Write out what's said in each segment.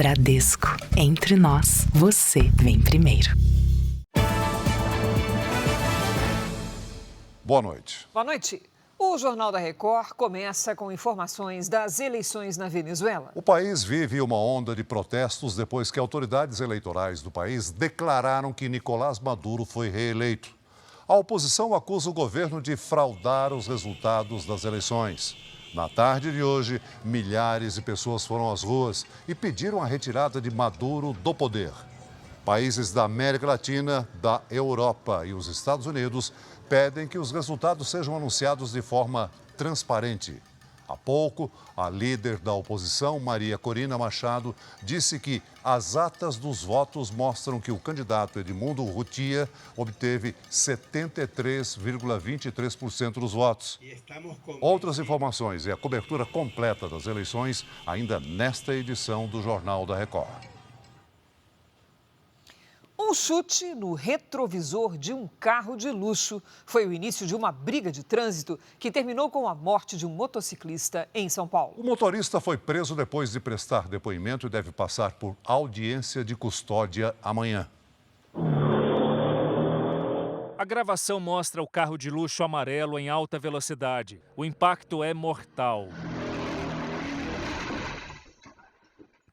Bradesco. Entre nós, você vem primeiro. Boa noite. Boa noite. O Jornal da Record começa com informações das eleições na Venezuela. O país vive uma onda de protestos depois que autoridades eleitorais do país declararam que Nicolás Maduro foi reeleito. A oposição acusa o governo de fraudar os resultados das eleições. Na tarde de hoje, milhares de pessoas foram às ruas e pediram a retirada de Maduro do poder. Países da América Latina, da Europa e os Estados Unidos pedem que os resultados sejam anunciados de forma transparente. Há pouco, a líder da oposição, Maria Corina Machado, disse que as atas dos votos mostram que o candidato Edmundo Urrutia obteve 73,23% dos votos. Outras informações e a cobertura completa das eleições ainda nesta edição do Jornal da Record. Um chute no retrovisor de um carro de luxo foi o início de uma briga de trânsito que terminou com a morte de um motociclista em São Paulo. O motorista foi preso depois de prestar depoimento e deve passar por audiência de custódia amanhã. A gravação mostra o carro de luxo amarelo em alta velocidade. O impacto é mortal.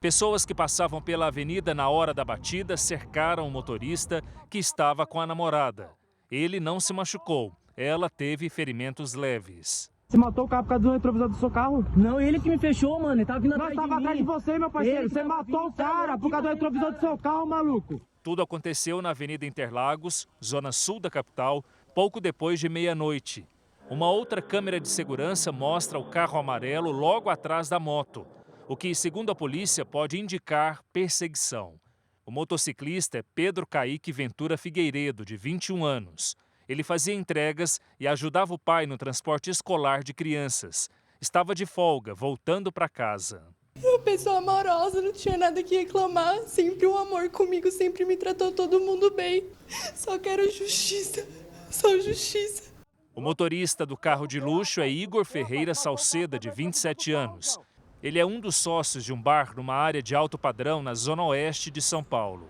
Pessoas que passavam pela avenida na hora da batida cercaram o motorista que estava com a namorada. Ele não se machucou. Ela teve ferimentos leves. Você matou o carro por causa do retrovisor do seu carro? Não, ele que me fechou, mano. Ele tava vindo atrás de mim. Nós tava atrás de você, meu parceiro. Você matou o cara por causa do retrovisor do seu carro, maluco. Tudo aconteceu na Avenida Interlagos, zona sul da capital, pouco depois de meia-noite. Uma outra câmera de segurança mostra o carro amarelo logo atrás da moto, o que, segundo a polícia, pode indicar perseguição. O motociclista é Pedro Caíque Ventura Figueiredo, de 21 anos. Ele fazia entregas e ajudava o pai no transporte escolar de crianças. Estava de folga, voltando para casa. Uma pessoa amorosa, não tinha nada que reclamar. Sempre um amor comigo, sempre me tratou todo mundo bem. Só quero justiça, só justiça. O motorista do carro de luxo é Igor Ferreira Salceda, de 27 anos. Ele é um dos sócios de um bar numa área de alto padrão na zona oeste de São Paulo.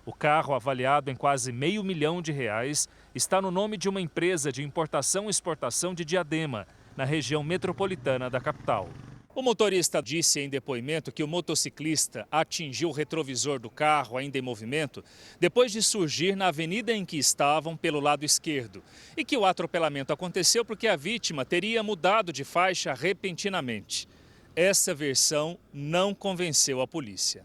O carro, avaliado em quase R$500 mil, está no nome de uma empresa de importação e exportação de Diadema, na região metropolitana da capital. O motorista disse em depoimento que o motociclista atingiu o retrovisor do carro, ainda em movimento, depois de surgir na avenida em que estavam pelo lado esquerdo, e que o atropelamento aconteceu porque a vítima teria mudado de faixa repentinamente. Essa versão não convenceu a polícia.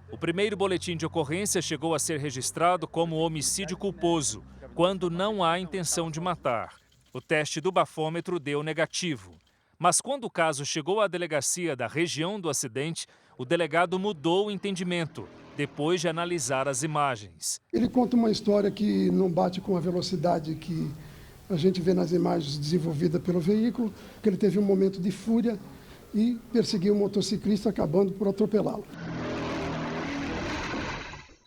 O primeiro boletim de ocorrência chegou a ser registrado como homicídio culposo, quando não há intenção de matar. O teste do bafômetro deu negativo. Mas quando o caso chegou à delegacia da região do acidente, o delegado mudou o entendimento, depois de analisar as imagens. Ele conta uma história que não bate com a velocidade que a gente vê nas imagens desenvolvidas pelo veículo, que ele teve um momento de fúria e perseguiu o motociclista, acabando por atropelá-lo.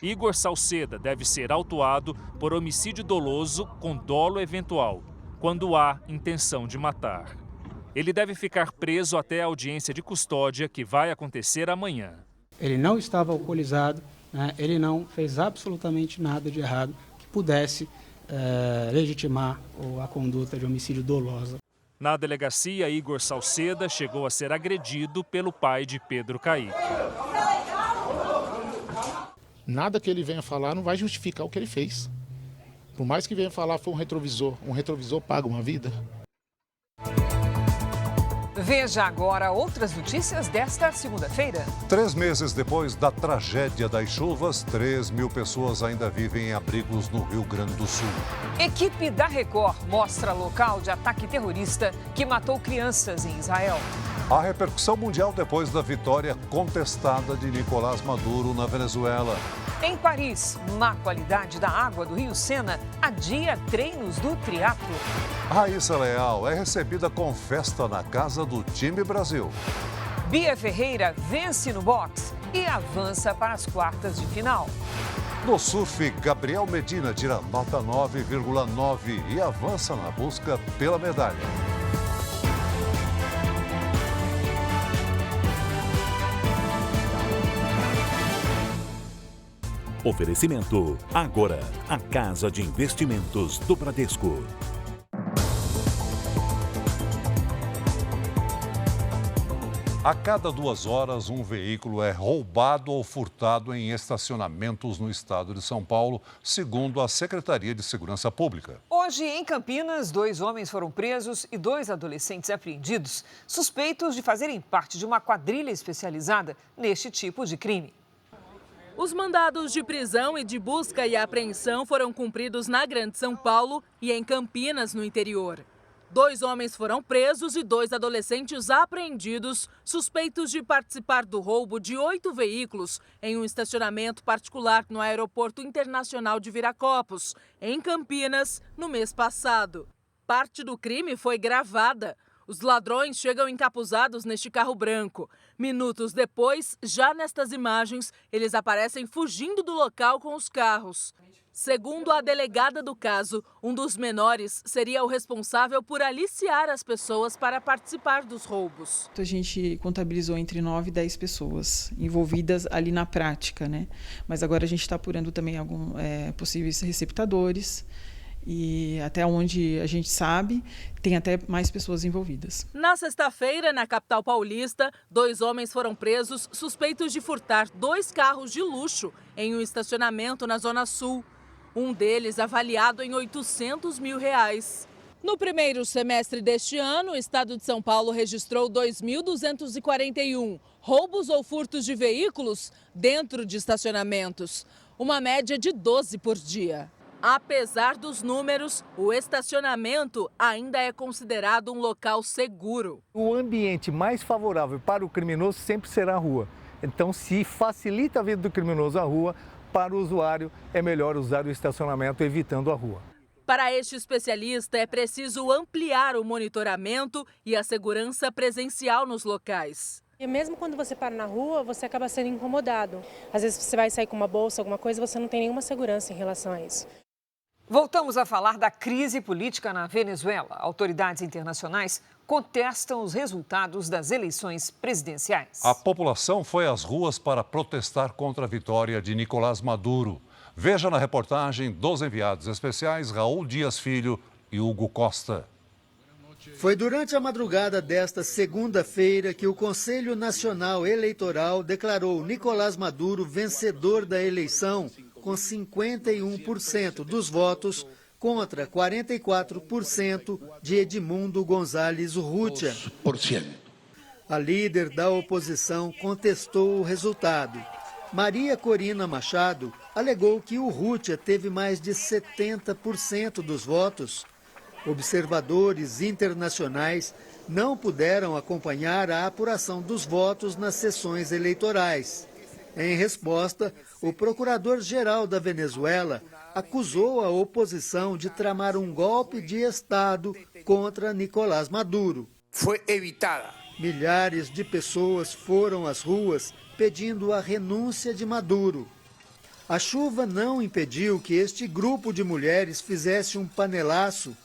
Igor Salceda deve ser autuado por homicídio doloso com dolo eventual, quando há intenção de matar. Ele deve ficar preso até a audiência de custódia, que vai acontecer amanhã. Ele não estava alcoolizado, né? Ele não fez absolutamente nada de errado que pudesse legitimar a conduta de homicídio doloso. Na delegacia, Igor Salceda chegou a ser agredido pelo pai de Pedro Caíque. Nada que ele venha falar não vai justificar o que ele fez. Por mais que venha falar foi um retrovisor paga uma vida. Veja agora outras notícias desta segunda-feira. 3 meses depois da tragédia das chuvas, 3 mil pessoas ainda vivem em abrigos no Rio Grande do Sul. Equipe da Record mostra local de ataque terrorista que matou crianças em Israel. A repercussão mundial depois da vitória contestada de Nicolás Maduro na Venezuela. Em Paris, má qualidade da água do Rio Sena adia treinos do triatlo. Raíssa Leal é recebida com festa na casa do time Brasil. Bia Ferreira vence no boxe e avança para as quartas de final. No surf, Gabriel Medina tira nota 9,9 e avança na busca pela medalha. Oferecimento. Agora, a Casa de Investimentos do Bradesco. A cada 2 horas, um veículo é roubado ou furtado em estacionamentos no estado de São Paulo, segundo a Secretaria de Segurança Pública. Hoje, em Campinas, 2 homens foram presos e 2 adolescentes apreendidos, suspeitos de fazerem parte de uma quadrilha especializada neste tipo de crime. Os mandados de prisão e de busca e apreensão foram cumpridos na Grande São Paulo e em Campinas, no interior. 2 homens foram presos e 2 adolescentes apreendidos, suspeitos de participar do roubo de 8 veículos em um estacionamento particular no Aeroporto Internacional de Viracopos, em Campinas, no mês passado. Parte do crime foi gravada. Os ladrões chegam encapuzados neste carro branco. Minutos depois, já nestas imagens, eles aparecem fugindo do local com os carros. Segundo a delegada do caso, um dos menores seria o responsável por aliciar as pessoas para participar dos roubos. A gente contabilizou entre 9 e 10 pessoas envolvidas ali na prática, né? Mas agora a gente está apurando também alguns possíveis receptadores e até onde a gente sabe, tem até mais pessoas envolvidas. Na sexta-feira, na capital paulista, 2 homens foram presos suspeitos de furtar 2 carros de luxo em um estacionamento na Zona Sul. Um deles avaliado em R$800 mil. No primeiro semestre deste ano, o estado de São Paulo registrou 2.241 roubos ou furtos de veículos dentro de estacionamentos, uma média de 12 por dia. Apesar dos números, o estacionamento ainda é considerado um local seguro. O ambiente mais favorável para o criminoso sempre será a rua. Então, se facilita a vida do criminoso a rua, para o usuário é melhor usar o estacionamento evitando a rua. Para este especialista, é preciso ampliar o monitoramento e a segurança presencial nos locais. E mesmo quando você para na rua, você acaba sendo incomodado. Às vezes você vai sair com uma bolsa, alguma coisa, você não tem nenhuma segurança em relação a isso. Voltamos a falar da crise política na Venezuela. Autoridades internacionais contestam os resultados das eleições presidenciais. A população foi às ruas para protestar contra a vitória de Nicolás Maduro. Veja na reportagem dos enviados especiais Raul Dias Filho e Hugo Costa. Foi durante a madrugada desta segunda-feira que o Conselho Nacional Eleitoral declarou Nicolás Maduro vencedor da eleição, com 51% dos votos contra 44% de Edmundo González Urrutia. A líder da oposição contestou o resultado. Maria Corina Machado alegou que Urrutia teve mais de 70% dos votos. Observadores internacionais não puderam acompanhar a apuração dos votos nas sessões eleitorais. Em resposta, o procurador-geral da Venezuela acusou a oposição de tramar um golpe de Estado contra Nicolás Maduro. Foi evitada. Milhares de pessoas foram às ruas pedindo a renúncia de Maduro. A chuva não impediu que este grupo de mulheres fizesse um panelaço.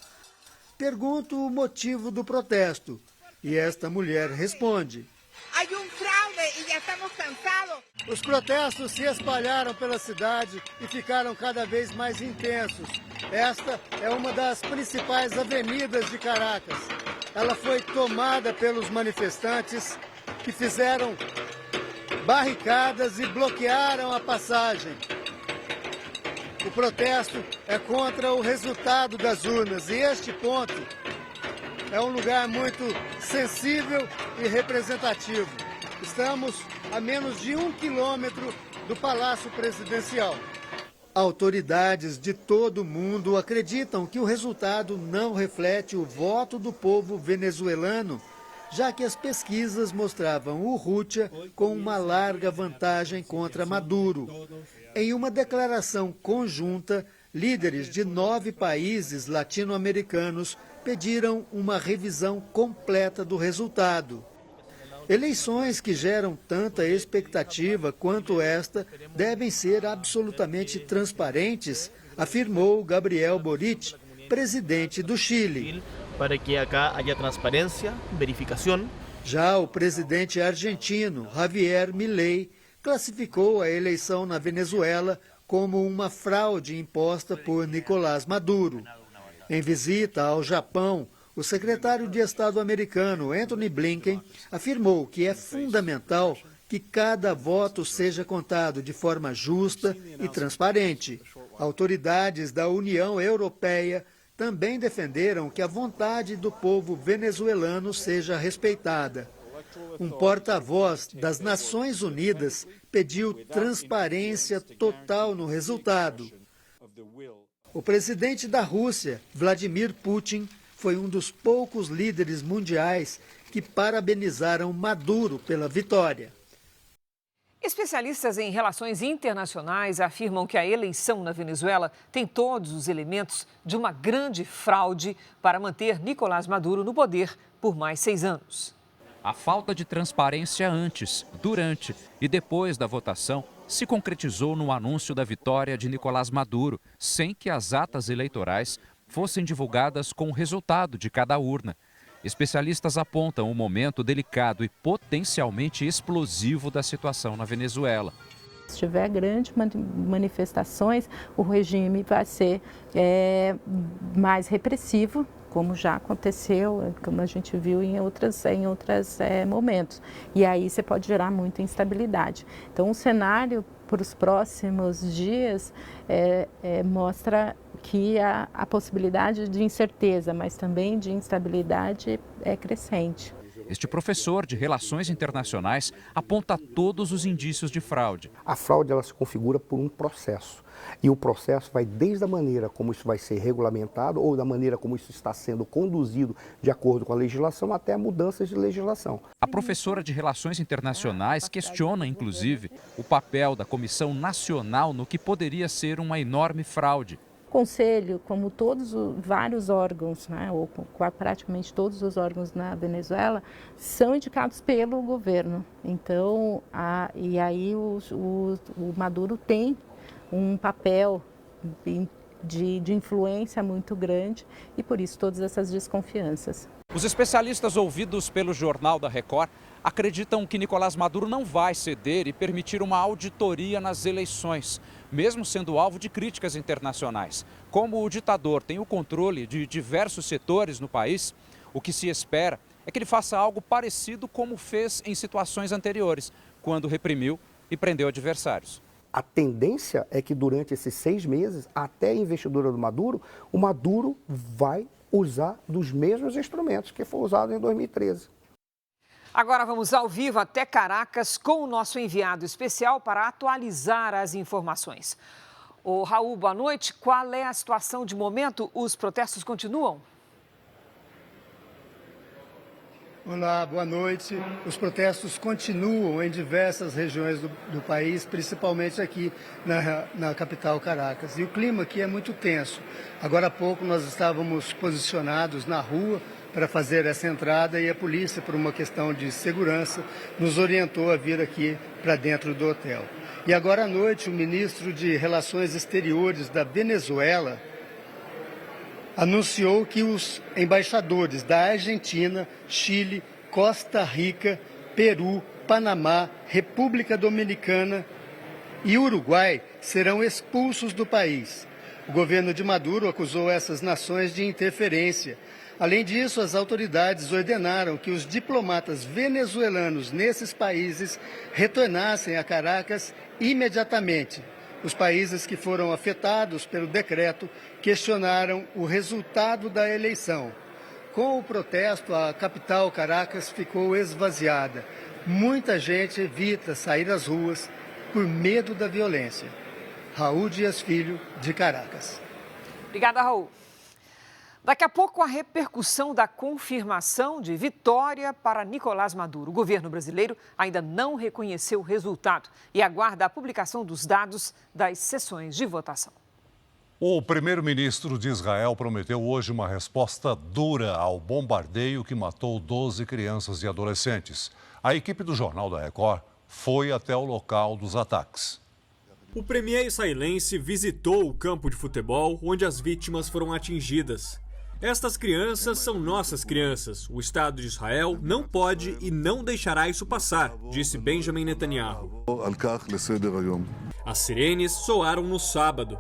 Pergunto o motivo do protesto e esta mulher responde: Há fraude e já estamos cansados. Os protestos se espalharam pela cidade e ficaram cada vez mais intensos. Esta é uma das principais avenidas de Caracas. Ela foi tomada pelos manifestantes que fizeram barricadas e bloquearam a passagem. O protesto é contra o resultado das urnas e este ponto é um lugar muito sensível e representativo. Estamos a menos de 1 quilômetro do Palácio Presidencial. Autoridades de todo o mundo acreditam que o resultado não reflete o voto do povo venezuelano, já que as pesquisas mostravam Urrutia com uma larga vantagem contra Maduro. Em uma declaração conjunta, líderes de 9 países latino-americanos pediram uma revisão completa do resultado. Eleições que geram tanta expectativa quanto esta devem ser absolutamente transparentes, afirmou Gabriel Boric, presidente do Chile. Para que acá haja transparência, verificação. Já o presidente argentino, Javier Milei, classificou a eleição na Venezuela como uma fraude imposta por Nicolás Maduro. Em visita ao Japão, o secretário de Estado americano, Antony Blinken, afirmou que é fundamental que cada voto seja contado de forma justa e transparente. Autoridades da União Europeia também defenderam que a vontade do povo venezuelano seja respeitada. Um porta-voz das Nações Unidas pediu transparência total no resultado. O presidente da Rússia, Vladimir Putin, foi um dos poucos líderes mundiais que parabenizaram Maduro pela vitória. Especialistas em relações internacionais afirmam que a eleição na Venezuela tem todos os elementos de uma grande fraude para manter Nicolás Maduro no poder por mais 6 anos. A falta de transparência antes, durante e depois da votação se concretizou no anúncio da vitória de Nicolás Maduro, sem que as atas eleitorais fossem divulgadas com o resultado de cada urna. Especialistas apontam o momento delicado e potencialmente explosivo da situação na Venezuela. Se tiver grandes manifestações, o regime vai ser mais repressivo, como já aconteceu, como a gente viu em outros momentos. E aí você pode gerar muita instabilidade. Então, o cenário para os próximos dias mostra que a possibilidade de incerteza, mas também de instabilidade é crescente. Este professor de Relações Internacionais aponta todos os indícios de fraude. A fraude ela se configura por um processo. E o processo vai desde a maneira como isso vai ser regulamentado ou da maneira como isso está sendo conduzido de acordo com a legislação até mudanças de legislação. A professora de Relações Internacionais questiona, inclusive, o papel da Comissão Nacional no que poderia ser uma enorme fraude. O Conselho, como vários órgãos, né, ou praticamente todos os órgãos na Venezuela, são indicados pelo governo. Então, e aí o Maduro tem um papel de influência muito grande e por isso todas essas desconfianças. Os especialistas ouvidos pelo Jornal da Record acreditam que Nicolás Maduro não vai ceder e permitir uma auditoria nas eleições, mesmo sendo alvo de críticas internacionais. Como o ditador tem o controle de diversos setores no país, o que se espera é que ele faça algo parecido como fez em situações anteriores, quando reprimiu e prendeu adversários. A tendência é que durante esses 6 meses, até a investidura do Maduro, o Maduro vai usar dos mesmos instrumentos que foi usado em 2013. Agora vamos ao vivo até Caracas com o nosso enviado especial para atualizar as informações. Ô, Raul, boa noite. Qual é a situação de momento? Os protestos continuam? Olá, boa noite. Os protestos continuam em diversas regiões do país, principalmente aqui na capital Caracas. E o clima aqui é muito tenso. Agora há pouco nós estávamos posicionados na rua para fazer essa entrada e a polícia, por uma questão de segurança, nos orientou a vir aqui para dentro do hotel. E agora à noite o ministro de Relações Exteriores da Venezuela anunciou que os embaixadores da Argentina, Chile, Costa Rica, Peru, Panamá, República Dominicana e Uruguai serão expulsos do país. O governo de Maduro acusou essas nações de interferência. Além disso, as autoridades ordenaram que os diplomatas venezuelanos nesses países retornassem a Caracas imediatamente. Os países que foram afetados pelo decreto questionaram o resultado da eleição. Com o protesto, a capital Caracas ficou esvaziada. Muita gente evita sair às ruas por medo da violência. Raul Dias Filho, de Caracas. Obrigada, Raul. Daqui a pouco, a repercussão da confirmação de vitória para Nicolás Maduro. O governo brasileiro ainda não reconheceu o resultado e aguarda a publicação dos dados das sessões de votação. O primeiro-ministro de Israel prometeu hoje uma resposta dura ao bombardeio que matou 12 crianças e adolescentes. A equipe do Jornal da Record foi até o local dos ataques. O premier israelense visitou o campo de futebol onde as vítimas foram atingidas. Estas crianças são nossas crianças. O Estado de Israel não pode e não deixará isso passar, disse Benjamin Netanyahu. As sirenes soaram no sábado.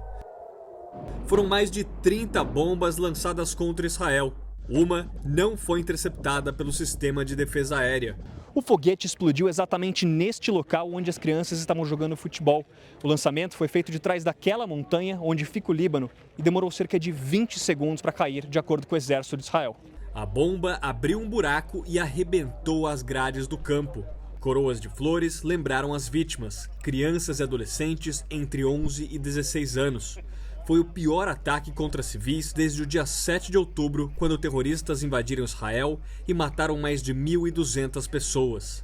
Foram mais de 30 bombas lançadas contra Israel. Uma não foi interceptada pelo sistema de defesa aérea. O foguete explodiu exatamente neste local onde as crianças estavam jogando futebol. O lançamento foi feito de trás daquela montanha onde fica o Líbano e demorou cerca de 20 segundos para cair, de acordo com o exército de Israel. A bomba abriu um buraco e arrebentou as grades do campo. Coroas de flores lembraram as vítimas, crianças e adolescentes entre 11 e 16 anos. Foi o pior ataque contra civis desde o dia 7 de outubro, quando terroristas invadiram Israel e mataram mais de 1.200 pessoas.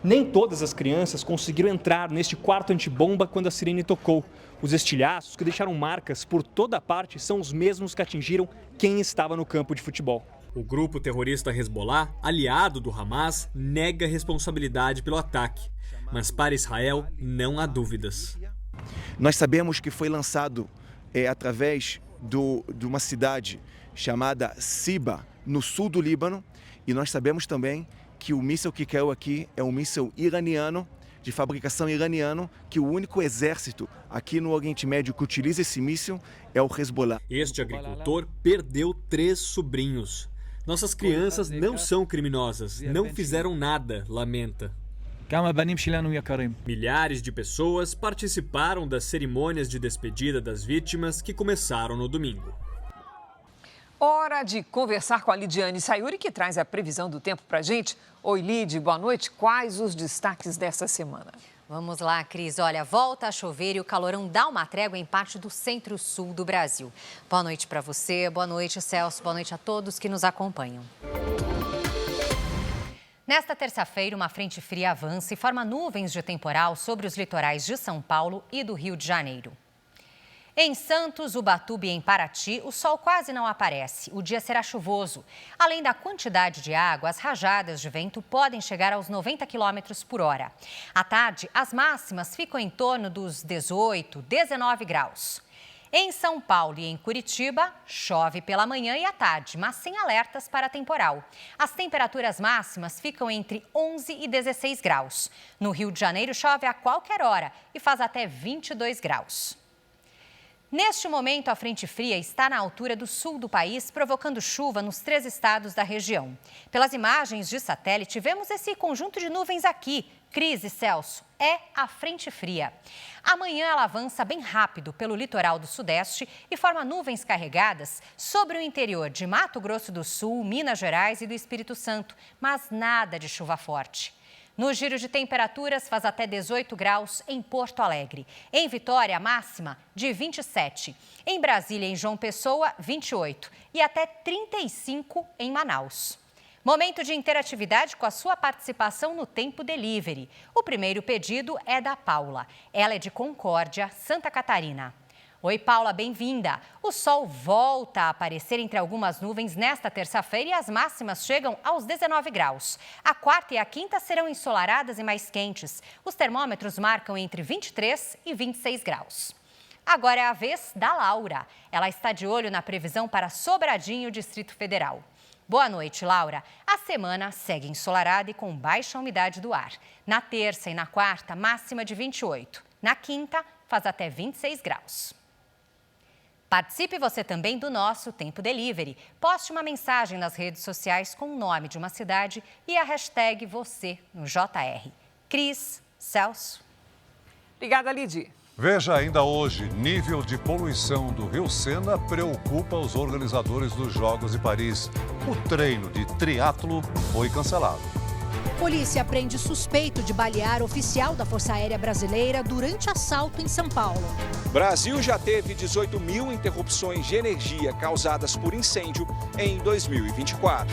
Nem todas as crianças conseguiram entrar neste quarto antibomba quando a sirene tocou. Os estilhaços que deixaram marcas por toda parte são os mesmos que atingiram quem estava no campo de futebol. O grupo terrorista Hezbollah, aliado do Hamas, nega responsabilidade pelo ataque. Mas para Israel, não há dúvidas. Nós sabemos que foi lançado através de uma cidade chamada Siba, no sul do Líbano, e nós sabemos também que o míssil que caiu aqui é um míssil iraniano, de fabricação iraniana, que o único exército aqui no Oriente Médio que utiliza esse míssil é o Hezbollah. Este agricultor perdeu 3 sobrinhos. Nossas crianças não são criminosas, não fizeram nada, lamenta. Milhares de pessoas participaram das cerimônias de despedida das vítimas que começaram no domingo. Hora de conversar com a Lidiane Sayuri, que traz a previsão do tempo para a gente. Oi, Lid, boa noite. Quais os destaques dessa semana? Vamos lá, Cris. Olha, volta a chover e o calorão dá uma trégua em parte do centro-sul do Brasil. Boa noite para você, boa noite, Celso, boa noite a todos que nos acompanham. Nesta terça-feira, uma frente fria avança e forma nuvens de temporal sobre os litorais de São Paulo e do Rio de Janeiro. Em Santos, Ubatuba e em Paraty, o sol quase não aparece. O dia será chuvoso. Além da quantidade de água, as rajadas de vento podem chegar aos 90 km por hora. À tarde, as máximas ficam em torno dos 18, 19 graus. Em São Paulo e em Curitiba, chove pela manhã e à tarde, mas sem alertas para temporal. As temperaturas máximas ficam entre 11 e 16 graus. No Rio de Janeiro, chove a qualquer hora e faz até 22 graus. Neste momento, a frente fria está na altura do sul do país, provocando chuva nos 3 estados da região. Pelas imagens de satélite, vemos esse conjunto de nuvens aqui. Cris e Celso, é a frente fria. Amanhã ela avança bem rápido pelo litoral do sudeste e forma nuvens carregadas sobre o interior de Mato Grosso do Sul, Minas Gerais e do Espírito Santo, mas nada de chuva forte. No giro de temperaturas, faz até 18 graus em Porto Alegre. Em Vitória, a máxima de 27. Em Brasília e em João Pessoa, 28. E até 35 em Manaus. Momento de interatividade com a sua participação no Tempo Delivery. O primeiro pedido é da Paula. Ela é de Concórdia, Santa Catarina. Oi, Paula, bem-vinda. O sol volta a aparecer entre algumas nuvens nesta terça-feira e as máximas chegam aos 19 graus. A quarta e a quinta serão ensolaradas e mais quentes. Os termômetros marcam entre 23 e 26 graus. Agora é a vez da Laura. Ela está de olho na previsão para Sobradinho, Distrito Federal. Boa noite, Laura. A semana segue ensolarada e com baixa umidade do ar. Na terça e na quarta, máxima de 28. Na quinta, faz até 26 graus. Participe você também do nosso Tempo Delivery. Poste uma mensagem nas redes sociais com o nome de uma cidade e a hashtag você no JR. Cris, Celso. Obrigada, Lidy. Veja ainda hoje, nível de poluição do Rio Sena preocupa os organizadores dos Jogos de Paris. O treino de triatlo foi cancelado. Polícia prende suspeito de balear oficial da Força Aérea Brasileira durante assalto em São Paulo. Brasil já teve 18 mil interrupções de energia causadas por incêndio em 2024.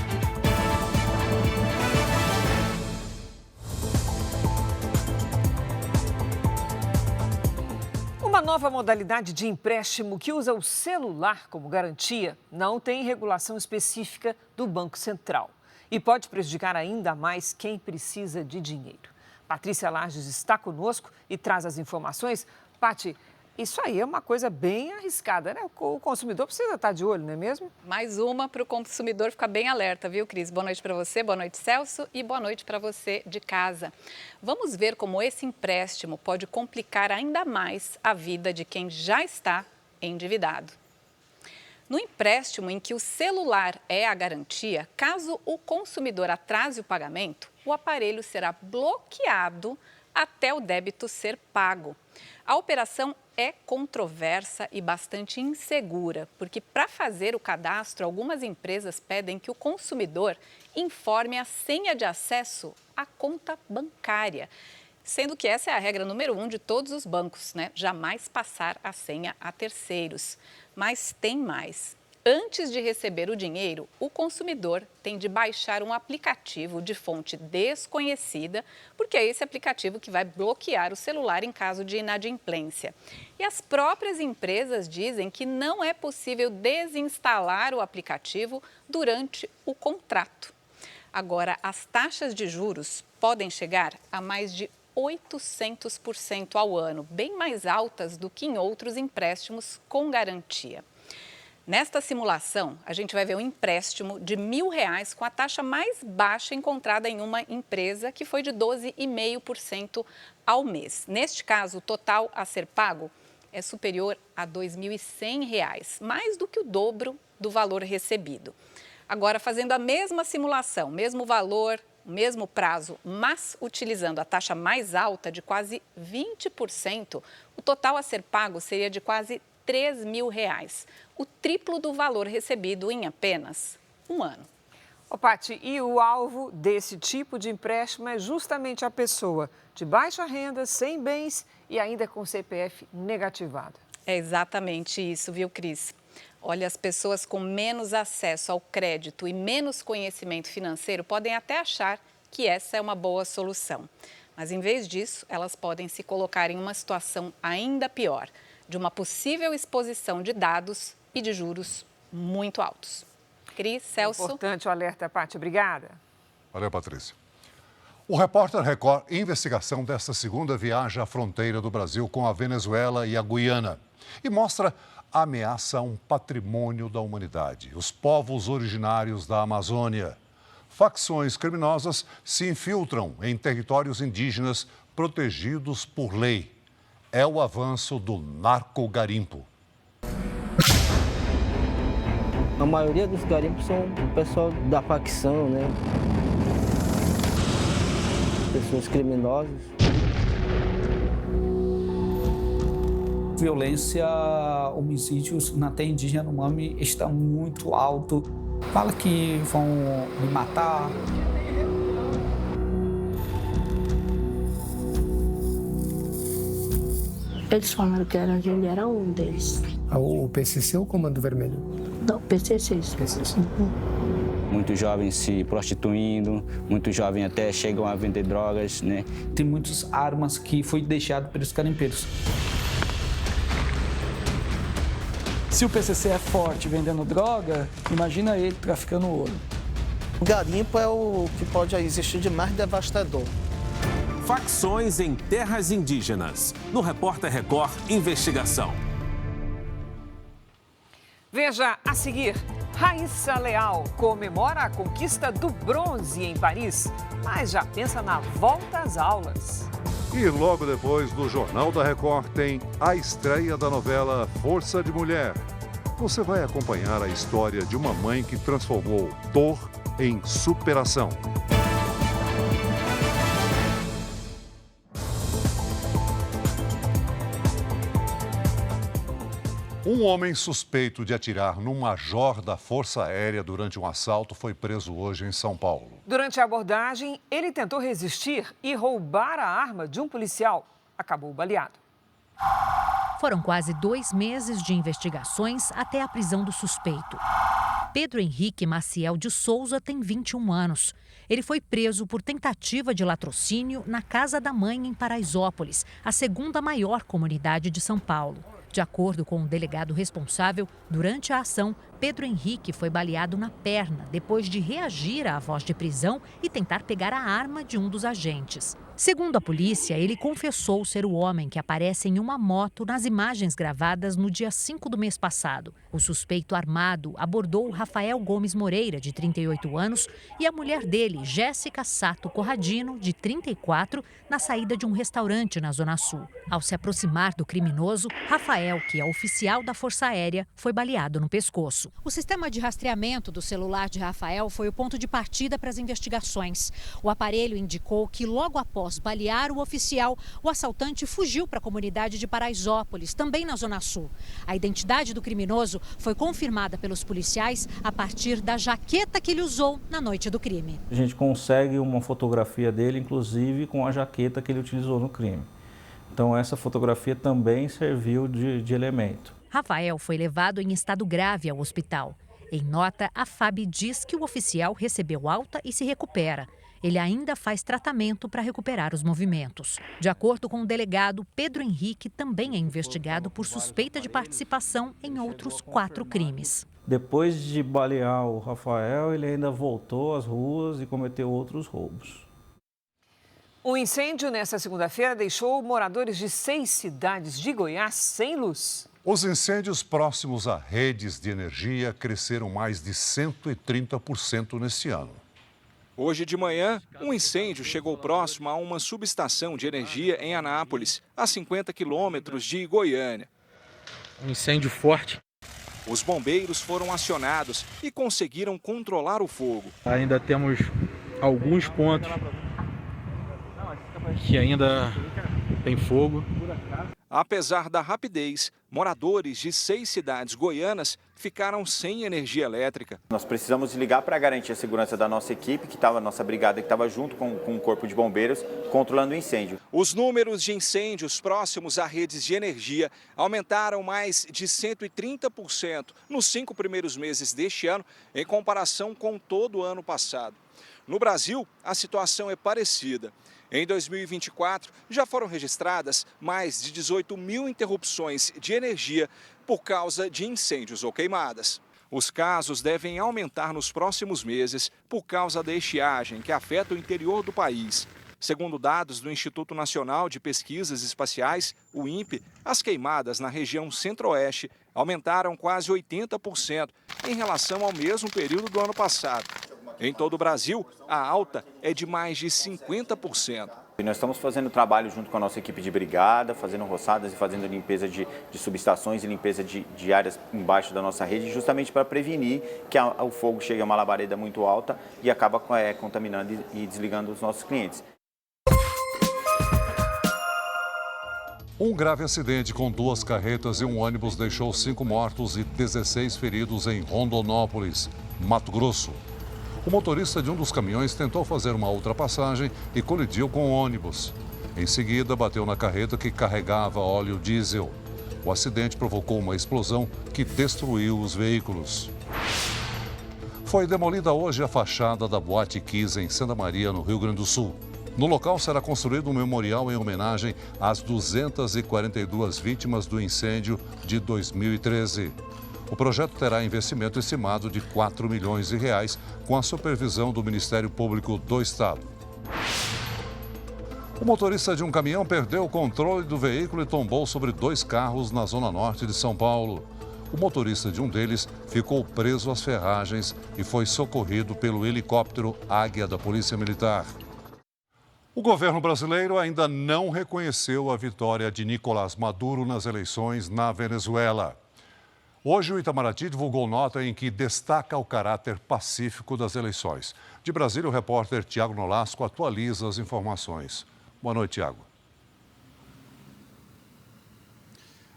Uma nova modalidade de empréstimo que usa o celular como garantia não tem regulação específica do Banco Central e pode prejudicar ainda mais quem precisa de dinheiro. Patrícia Lages está conosco e traz as informações. Pati, isso aí é uma coisa bem arriscada, né? O consumidor precisa estar de olho, não é mesmo? Mais uma para o consumidor ficar bem alerta, viu, Cris? Boa noite para você, boa noite, Celso, e boa noite para você de casa. Vamos ver como esse empréstimo pode complicar ainda mais a vida de quem já está endividado. No empréstimo em que o celular é a garantia, caso o consumidor atrase o pagamento, o aparelho será bloqueado até o débito ser pago. A operação é controversa e bastante insegura, porque para fazer o cadastro, algumas empresas pedem que o consumidor informe a senha de acesso à conta bancária, sendo que essa é a regra número 1 de todos os bancos, né? Jamais passar a senha a terceiros. Mas tem mais. Antes de receber o dinheiro, o consumidor tem de baixar um aplicativo de fonte desconhecida, porque é esse aplicativo que vai bloquear o celular em caso de inadimplência. E as próprias empresas dizem que não é possível desinstalar o aplicativo durante o contrato. Agora, as taxas de juros podem chegar a mais de 800% ao ano, bem mais altas do que em outros empréstimos com garantia. Nesta simulação, a gente vai ver um empréstimo de R$1.000 com a taxa mais baixa encontrada em uma empresa, que foi de 12,5% ao mês. Neste caso, o total a ser pago é superior a R$ 2.100, mais do que o dobro do valor recebido. Agora, fazendo a mesma simulação, mesmo valor, mesmo prazo, mas utilizando a taxa mais alta de quase 20%, o total a ser pago seria de quase R$3.000, o triplo do valor recebido em apenas um ano. Ô, Paty, e o alvo desse tipo de empréstimo é justamente a pessoa de baixa renda, sem bens e ainda com CPF negativado. É exatamente isso, viu, Cris? Olha, as pessoas com menos acesso ao crédito e menos conhecimento financeiro podem até achar que essa é uma boa solução. Mas, em vez disso, elas podem se colocar em uma situação ainda pior, de uma possível exposição de dados e de juros muito altos. Cris, Celso. Importante o alerta, Paty. Obrigada. Valeu, Patrícia. O Repórter Record Investigação desta segunda viaja à fronteira do Brasil com a Venezuela e a Guiana e mostra a ameaça a um patrimônio da humanidade, os povos originários da Amazônia. Facções criminosas se infiltram em territórios indígenas protegidos por lei. É o avanço do narcogarimpo. A maioria dos garimpos são o pessoal da facção, né? Pessoas criminosas. Violência, homicídios na terra indígena no Mami está muito alto. Fala que vão me matar. Eles falaram que ele era um deles. O PCC ou o Comando Vermelho? Não, PCC. Muitos jovens se prostituindo, muitos jovens até chegam a vender drogas, né? Tem muitas armas que foi deixado pelos garimpeiros. Se o PCC é forte vendendo droga, imagina ele traficando ouro. O garimpo é o que pode existir de mais devastador. Facções em terras indígenas. No Repórter Record Investigação. Veja a seguir. Raíssa Leal comemora a conquista do bronze em Paris, mas já pensa na volta às aulas. E logo depois do Jornal da Record tem a estreia da novela Força de Mulher. Você vai acompanhar a história de uma mãe que transformou dor em superação. Um homem suspeito de atirar num major da Força Aérea durante um assalto foi preso hoje em São Paulo. Durante a abordagem, ele tentou resistir e roubar a arma de um policial. Acabou baleado. Foram quase 2 meses de investigações até a prisão do suspeito. Pedro Henrique Maciel de Souza tem 21 anos. Ele foi preso por tentativa de latrocínio na casa da mãe em Paraisópolis, a segunda maior comunidade de São Paulo. De acordo com o delegado responsável, durante a ação, Pedro Henrique foi baleado na perna depois de reagir à voz de prisão e tentar pegar a arma de um dos agentes. Segundo a polícia, ele confessou ser o homem que aparece em uma moto nas imagens gravadas no dia 5 do mês passado. O suspeito armado abordou Rafael Gomes Moreira, de 38 anos, e a mulher dele, Jéssica Sato Corradino, de 34, na saída de um restaurante na Zona Sul. Ao se aproximar do criminoso, Rafael, que é oficial da Força Aérea, foi baleado no pescoço. O sistema de rastreamento do celular de Rafael foi o ponto de partida para as investigações. O aparelho indicou que logo após balear o oficial, o assaltante fugiu para a comunidade de Paraisópolis, também na Zona Sul. A identidade do criminoso foi confirmada pelos policiais a partir da jaqueta que ele usou na noite do crime. A gente consegue uma fotografia dele, inclusive com a jaqueta que ele utilizou no crime. Então essa fotografia também serviu de elemento. Rafael foi levado em estado grave ao hospital. Em nota, a FAB diz que o oficial recebeu alta e se recupera. Ele ainda faz tratamento para recuperar os movimentos. De acordo com o delegado, Pedro Henrique também é investigado por suspeita de participação em outros 4 crimes. Depois de balear o Rafael, ele ainda voltou às ruas e cometeu outros roubos. Um incêndio nesta segunda-feira deixou moradores de 6 cidades de Goiás sem luz. Os incêndios próximos a redes de energia cresceram mais de 130% neste ano. Hoje de manhã, um incêndio chegou próximo a uma subestação de energia em Anápolis, a 50 quilômetros de Goiânia. Um incêndio forte. Os bombeiros foram acionados e conseguiram controlar o fogo. Ainda temos alguns pontos que ainda tem fogo. Apesar da rapidez, moradores de 6 cidades goianas ficaram sem energia elétrica. Nós precisamos ligar para garantir a segurança da nossa equipe, nossa brigada que estava junto com o corpo de bombeiros, controlando o incêndio. Os números de incêndios próximos a redes de energia aumentaram mais de 130% nos 5 primeiros meses deste ano, em comparação com todo o ano passado. No Brasil, a situação é parecida. Em 2024, já foram registradas mais de 18 mil interrupções de energia por causa de incêndios ou queimadas. Os casos devem aumentar nos próximos meses por causa da estiagem que afeta o interior do país. Segundo dados do Instituto Nacional de Pesquisas Espaciais, o INPE, as queimadas na região centro-oeste aumentaram quase 80% em relação ao mesmo período do ano passado. Em todo o Brasil, a alta é de mais de 50%. E nós estamos fazendo trabalho junto com a nossa equipe de brigada, fazendo roçadas e fazendo limpeza de subestações e limpeza de áreas embaixo da nossa rede, justamente para prevenir que o fogo chegue a uma labareda muito alta e acaba contaminando e desligando os nossos clientes. Um grave acidente com 2 carretas e um ônibus deixou 5 mortos e 16 feridos em Rondonópolis, Mato Grosso. O motorista de um dos caminhões tentou fazer uma ultrapassagem e colidiu com o ônibus. Em seguida, bateu na carreta que carregava óleo diesel. O acidente provocou uma explosão que destruiu os veículos. Foi demolida hoje a fachada da Boate Kiss em Santa Maria, no Rio Grande do Sul. No local será construído um memorial em homenagem às 242 vítimas do incêndio de 2013. O projeto terá investimento estimado de R$4 milhões, com a supervisão do Ministério Público do Estado. O motorista de um caminhão perdeu o controle do veículo e tombou sobre 2 carros na zona norte de São Paulo. O motorista de um deles ficou preso às ferragens e foi socorrido pelo helicóptero Águia da Polícia Militar. O governo brasileiro ainda não reconheceu a vitória de Nicolás Maduro nas eleições na Venezuela. Hoje, o Itamaraty divulgou nota em que destaca o caráter pacífico das eleições. De Brasília, o repórter Tiago Nolasco atualiza as informações. Boa noite, Tiago.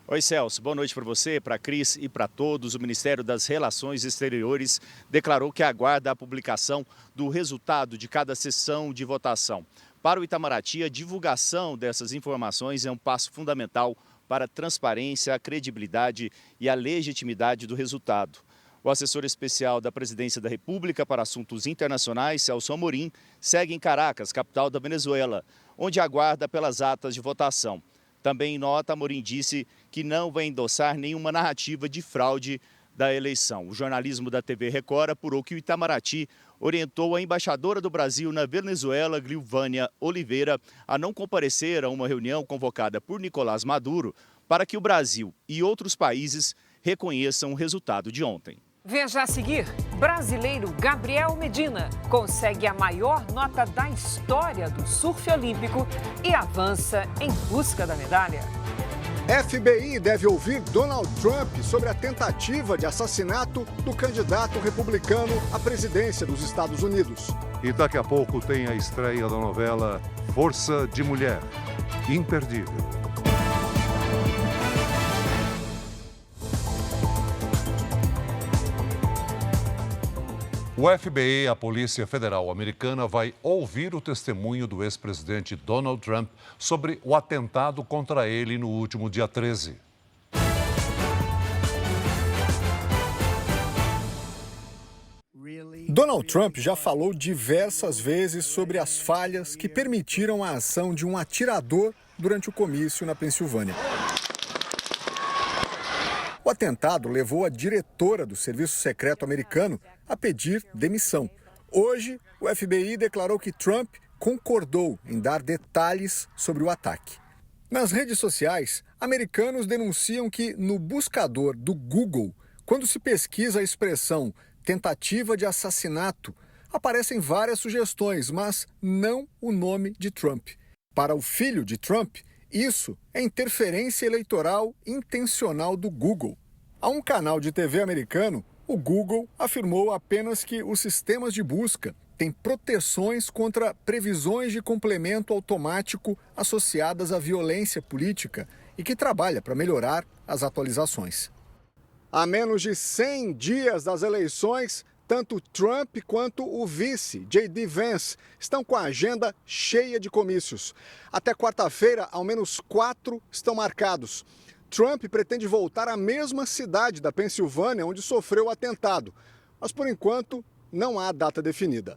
Oi, Celso. Boa noite para você, para a Cris e para todos. O Ministério das Relações Exteriores declarou que aguarda a publicação do resultado de cada sessão de votação. Para o Itamaraty, a divulgação dessas informações é um passo fundamental para a transparência, a credibilidade e a legitimidade do resultado. O assessor especial da Presidência da República para Assuntos Internacionais, Celso Amorim, segue em Caracas, capital da Venezuela, onde aguarda pelas atas de votação. Também em nota, Amorim disse que não vai endossar nenhuma narrativa de fraude da eleição. O jornalismo da TV Record apurou que o Itamaraty orientou a embaixadora do Brasil na Venezuela, Glilvânia Oliveira, a não comparecer a uma reunião convocada por Nicolás Maduro para que o Brasil e outros países reconheçam o resultado de ontem. Veja a seguir, brasileiro Gabriel Medina consegue a maior nota da história do surf olímpico e avança em busca da medalha. FBI deve ouvir Donald Trump sobre a tentativa de assassinato do candidato republicano à presidência dos Estados Unidos. E daqui a pouco tem a estreia da novela Força de Mulher. Imperdível. O FBI, a Polícia Federal Americana, vai ouvir o testemunho do ex-presidente Donald Trump sobre o atentado contra ele no último dia 13. Donald Trump já falou diversas vezes sobre as falhas que permitiram a ação de um atirador durante o comício na Pensilvânia. O atentado levou a diretora do Serviço Secreto americano a pedir demissão. Hoje, o FBI declarou que Trump concordou em dar detalhes sobre o ataque. Nas redes sociais, americanos denunciam que no buscador do Google, quando se pesquisa a expressão tentativa de assassinato, aparecem várias sugestões, mas não o nome de Trump. Para o filho de Trump, isso é interferência eleitoral intencional do Google. A um canal de TV americano, o Google afirmou apenas que os sistemas de busca têm proteções contra previsões de complemento automático associadas à violência política e que trabalha para melhorar as atualizações. A menos de 100 dias das eleições, tanto Trump quanto o vice, J.D. Vance, estão com a agenda cheia de comícios. Até quarta-feira, ao menos 4 estão marcados. Trump pretende voltar à mesma cidade da Pensilvânia onde sofreu o atentado, mas por enquanto não há data definida.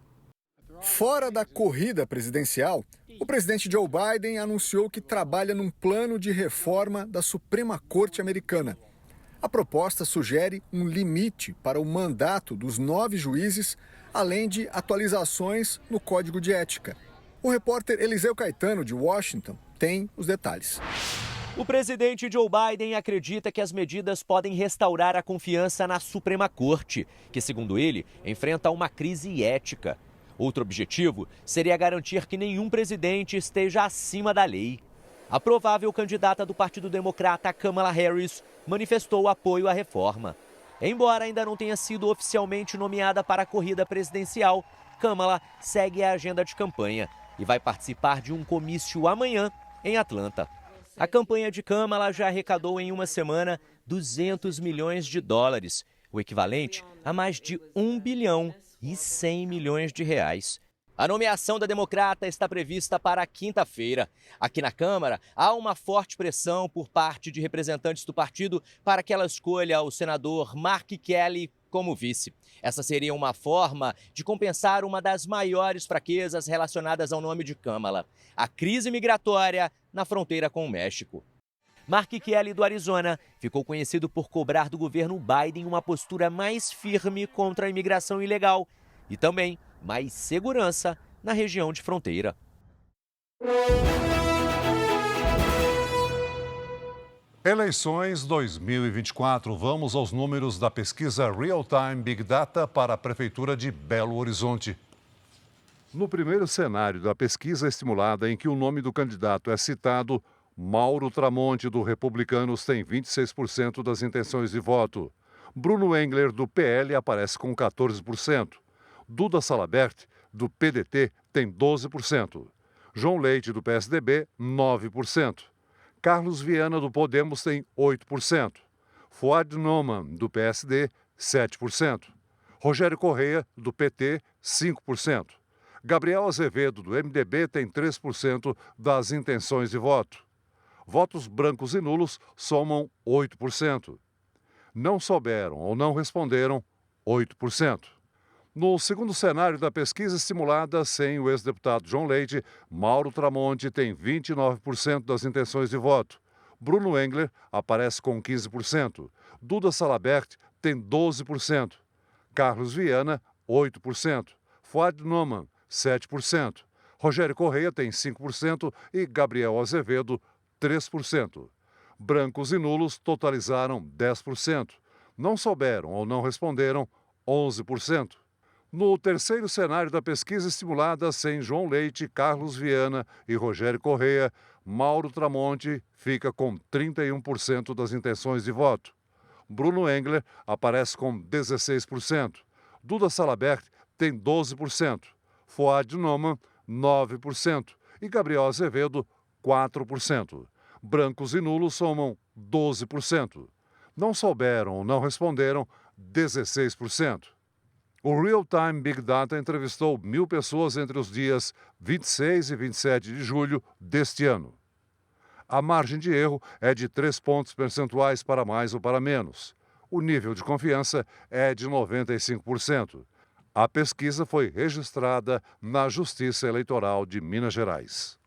Fora da corrida presidencial, o presidente Joe Biden anunciou que trabalha num plano de reforma da Suprema Corte americana. A proposta sugere um limite para o mandato dos 9 juízes, além de atualizações no Código de Ética. O repórter Eliseu Caetano, de Washington, tem os detalhes. O presidente Joe Biden acredita que as medidas podem restaurar a confiança na Suprema Corte, que, segundo ele, enfrenta uma crise ética. Outro objetivo seria garantir que nenhum presidente esteja acima da lei. A provável candidata do Partido Democrata, Kamala Harris, manifestou apoio à reforma. Embora ainda não tenha sido oficialmente nomeada para a corrida presidencial, Kamala segue a agenda de campanha e vai participar de um comício amanhã em Atlanta. A campanha de Kamala já arrecadou em uma semana 200 milhões de dólares, o equivalente a mais de 1 bilhão e 100 milhões de reais. A nomeação da democrata está prevista para quinta-feira. Aqui na Câmara, há uma forte pressão por parte de representantes do partido para que ela escolha o senador Mark Kelly como vice. Essa seria uma forma de compensar uma das maiores fraquezas relacionadas ao nome de Kamala, a crise migratória na fronteira com o México. Mark Kelly, do Arizona, ficou conhecido por cobrar do governo Biden uma postura mais firme contra a imigração ilegal e também mais segurança na região de fronteira. Eleições 2024. Vamos aos números da pesquisa Real Time Big Data para a Prefeitura de Belo Horizonte. No primeiro cenário da pesquisa estimulada, em que o nome do candidato é citado, Mauro Tramonte, do Republicanos, tem 26% das intenções de voto. Bruno Engler, do PL, aparece com 14%. Duda Salabert, do PDT, tem 12%. João Leite, do PSDB, 9%. Carlos Viana, do Podemos, tem 8%. Fuad Noman, do PSD, 7%. Rogério Correia, do PT, 5%. Gabriel Azevedo, do MDB, tem 3% das intenções de voto. Votos brancos e nulos somam 8%. Não souberam ou não responderam, 8%. No segundo cenário da pesquisa estimulada, sem o ex-deputado João Leite, Mauro Tramonte tem 29% das intenções de voto. Bruno Engler aparece com 15%. Duda Salabert tem 12%. Carlos Viana, 8%. Fuad Noman, 7%. Rogério Correia tem 5% e Gabriel Azevedo, 3%. Brancos e nulos totalizaram 10%. Não souberam ou não responderam, 11%. No terceiro cenário da pesquisa estimulada, sem João Leite, Carlos Viana e Rogério Correia, Mauro Tramonte fica com 31% das intenções de voto. Bruno Engler aparece com 16%. Duda Salabert tem 12%. Fuad Noman, 9%. E Gabriel Azevedo, 4%. Brancos e nulos somam 12%. Não souberam ou não responderam, 16%. O Real Time Big Data entrevistou 1.000 pessoas entre os dias 26 e 27 de julho deste ano. A margem de erro é de 3 pontos percentuais para mais ou para menos. O nível de confiança é de 95%. A pesquisa foi registrada na Justiça Eleitoral de Minas Gerais.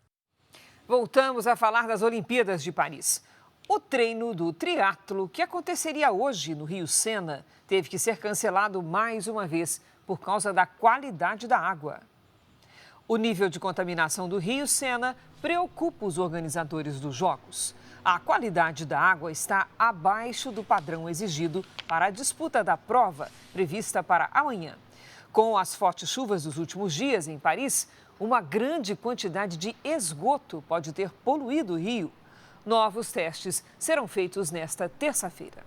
Voltamos a falar das Olimpíadas de Paris. O treino do triatlo, que aconteceria hoje no Rio Sena, teve que ser cancelado mais uma vez por causa da qualidade da água. O nível de contaminação do Rio Sena preocupa os organizadores dos Jogos. A qualidade da água está abaixo do padrão exigido para a disputa da prova, prevista para amanhã. Com as fortes chuvas dos últimos dias em Paris, uma grande quantidade de esgoto pode ter poluído o rio. Novos testes serão feitos nesta terça-feira.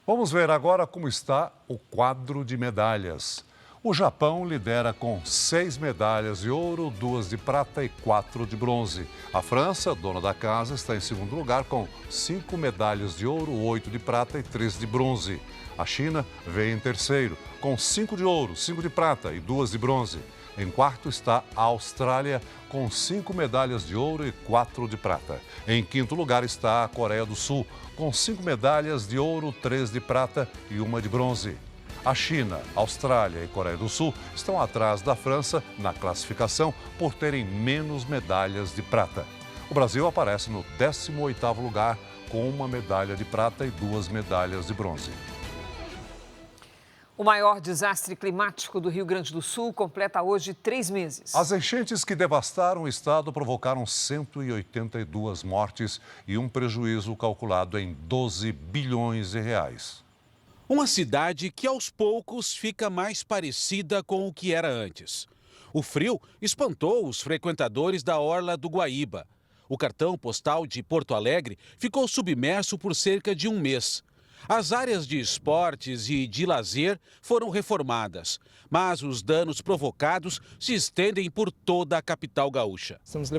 Vamos ver agora como está o quadro de medalhas. O Japão lidera com 6 medalhas de ouro, 2 de prata e 4 de bronze. A França, dona da casa, está em segundo lugar com 5 medalhas de ouro, 8 de prata e 3 de bronze. A China vem em terceiro, com 5 de ouro, 5 de prata e 2 de bronze. Em quarto está a Austrália, com 5 medalhas de ouro e 4 de prata. Em quinto lugar está a Coreia do Sul, com 5 medalhas de ouro, 3 de prata e 1 de bronze. A China, Austrália e Coreia do Sul estão atrás da França na classificação por terem menos medalhas de prata. O Brasil aparece no 18º lugar, com 1 medalha de prata e 2 medalhas de bronze. O maior desastre climático do Rio Grande do Sul completa hoje 3 meses. As enchentes que devastaram o estado provocaram 182 mortes e um prejuízo calculado em 12 bilhões de reais. Uma cidade que aos poucos fica mais parecida com o que era antes. O frio espantou os frequentadores da orla do Guaíba. O cartão postal de Porto Alegre ficou submerso por cerca de um mês. As áreas de esportes e de lazer foram reformadas, mas os danos provocados se estendem por toda a capital gaúcha. Estamos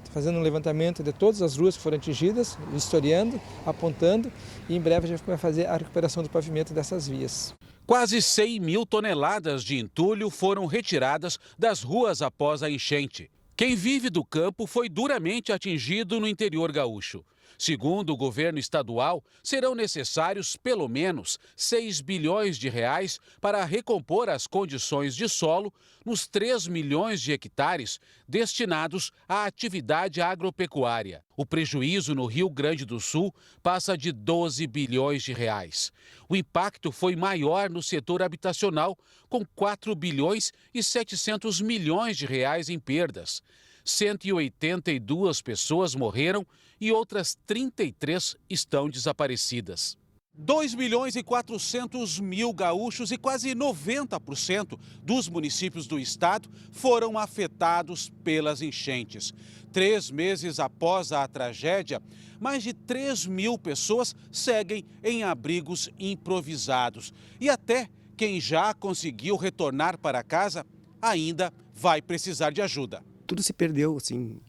fazendo um levantamento de todas as ruas que foram atingidas, historiando, apontando, e em breve a gente vai fazer a recuperação do pavimento dessas vias. Quase 100 mil toneladas de entulho foram retiradas das ruas após a enchente. Quem vive do campo foi duramente atingido no interior gaúcho. Segundo o governo estadual, serão necessários pelo menos 6 bilhões de reais para recompor as condições de solo nos 3 milhões de hectares destinados à atividade agropecuária. O prejuízo no Rio Grande do Sul passa de 12 bilhões de reais. O impacto foi maior no setor habitacional, com 4 bilhões e 700 milhões de reais em perdas. 182 pessoas morreram e outras 33 estão desaparecidas. 2 milhões e 400 mil gaúchos e quase 90% dos municípios do estado foram afetados pelas enchentes. 3 meses após a tragédia, mais de 3 mil pessoas seguem em abrigos improvisados. E até quem já conseguiu retornar para casa ainda vai precisar de ajuda. Tudo se perdeu, assim,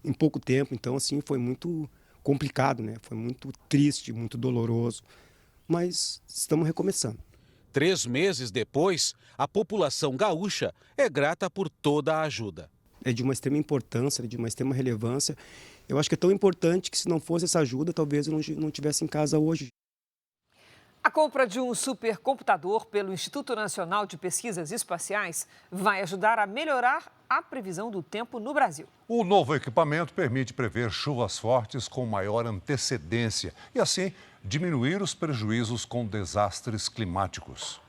em pouco tempo, então, assim, foi muito complicado, né? Foi muito triste, muito doloroso, mas estamos recomeçando. 3 meses depois, a população gaúcha é grata por toda a ajuda. É de uma extrema importância, de uma extrema relevância. Eu acho que é tão importante que se não fosse essa ajuda, talvez eu não estivesse em casa hoje. A compra de um supercomputador pelo Instituto Nacional de Pesquisas Espaciais vai ajudar a melhorar a previsão do tempo no Brasil. O novo equipamento permite prever chuvas fortes com maior antecedência e, assim, diminuir os prejuízos com desastres climáticos.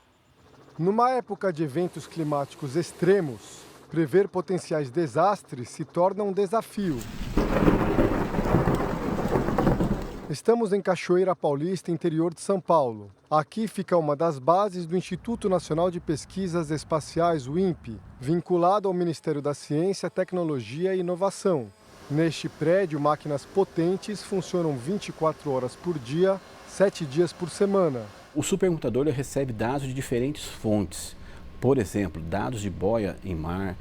Numa época de eventos climáticos extremos, prever potenciais desastres se torna um desafio. Estamos em Cachoeira Paulista, interior de São Paulo. Aqui fica uma das bases do Instituto Nacional de Pesquisas Espaciais, o INPE, vinculado ao Ministério da Ciência, Tecnologia e Inovação. Neste prédio, máquinas potentes funcionam 24 horas por dia, 7 dias por semana. O supercomputador recebe dados de diferentes fontes. Por exemplo, dados de boia em mar,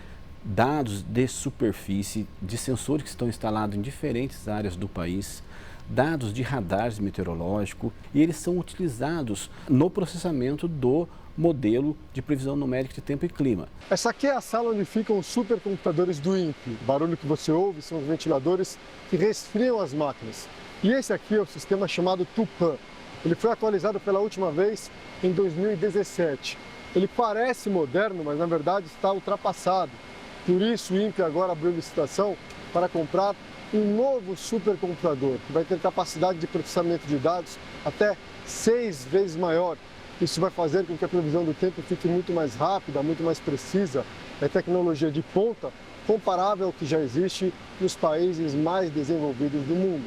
dados de superfície, de sensores que estão instalados em diferentes áreas do país, dados de radares meteorológicos, e eles são utilizados no processamento do modelo de previsão numérica de tempo e clima. Essa aqui é a sala onde ficam os supercomputadores do INPE. O barulho que você ouve são os ventiladores que resfriam as máquinas. E esse aqui é o sistema chamado Tupã. Ele foi atualizado pela última vez em 2017. Ele parece moderno, mas na verdade está ultrapassado. Por isso o INPE agora abriu licitação para comprar um novo supercomputador, que vai ter capacidade de processamento de dados até 6 vezes maior. Isso vai fazer com que a previsão do tempo fique muito mais rápida, muito mais precisa. É tecnologia de ponta, comparável ao que já existe nos países mais desenvolvidos do mundo.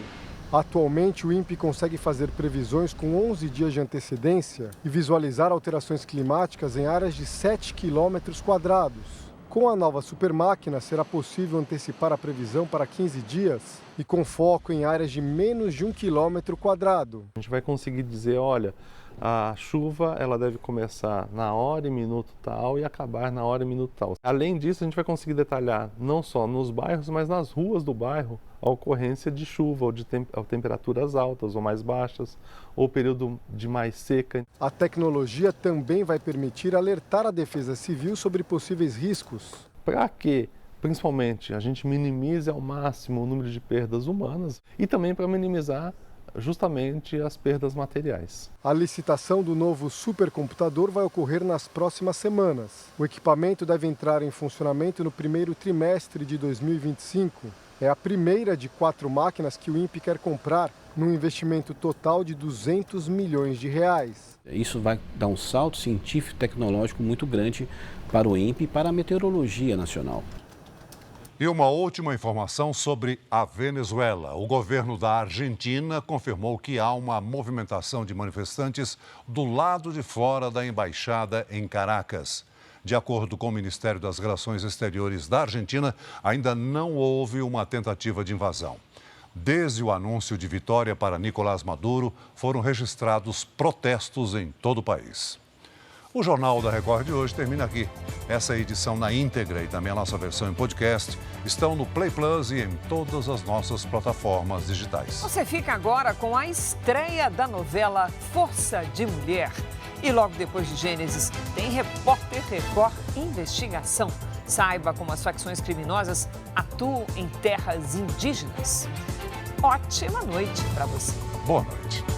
Atualmente, o INPE consegue fazer previsões com 11 dias de antecedência e visualizar alterações climáticas em áreas de 7 quilômetros quadrados. Com a nova supermáquina, será possível antecipar a previsão para 15 dias e com foco em áreas de menos de 1 quilômetro quadrado. A gente vai conseguir dizer, olha, a chuva ela deve começar na hora e minuto tal e acabar na hora e minuto tal. Além disso, a gente vai conseguir detalhar não só nos bairros, mas nas ruas do bairro a ocorrência de chuva ou de temperaturas altas ou mais baixas, ou período de mais seca. A tecnologia também vai permitir alertar a Defesa Civil sobre possíveis riscos. Para que, principalmente, a gente minimize ao máximo o número de perdas humanas e também para minimizar justamente as perdas materiais. A licitação do novo supercomputador vai ocorrer nas próximas semanas. O equipamento deve entrar em funcionamento no primeiro trimestre de 2025. É a primeira de 4 máquinas que o INPE quer comprar, num investimento total de 200 milhões de reais. Isso vai dar um salto científico e tecnológico muito grande para o INPE e para a meteorologia nacional. E uma última informação sobre a Venezuela. O governo da Argentina confirmou que há uma movimentação de manifestantes do lado de fora da embaixada em Caracas. De acordo com o Ministério das Relações Exteriores da Argentina, ainda não houve uma tentativa de invasão. Desde o anúncio de vitória para Nicolás Maduro, foram registrados protestos em todo o país. O Jornal da Record de hoje termina aqui. Essa edição na íntegra e também a nossa versão em podcast estão no Play Plus e em todas as nossas plataformas digitais. Você fica agora com a estreia da novela Força de Mulher. E logo depois de Gênesis, tem Repórter Record Investigação. Saiba como as facções criminosas atuam em terras indígenas. Ótima noite para você. Boa noite.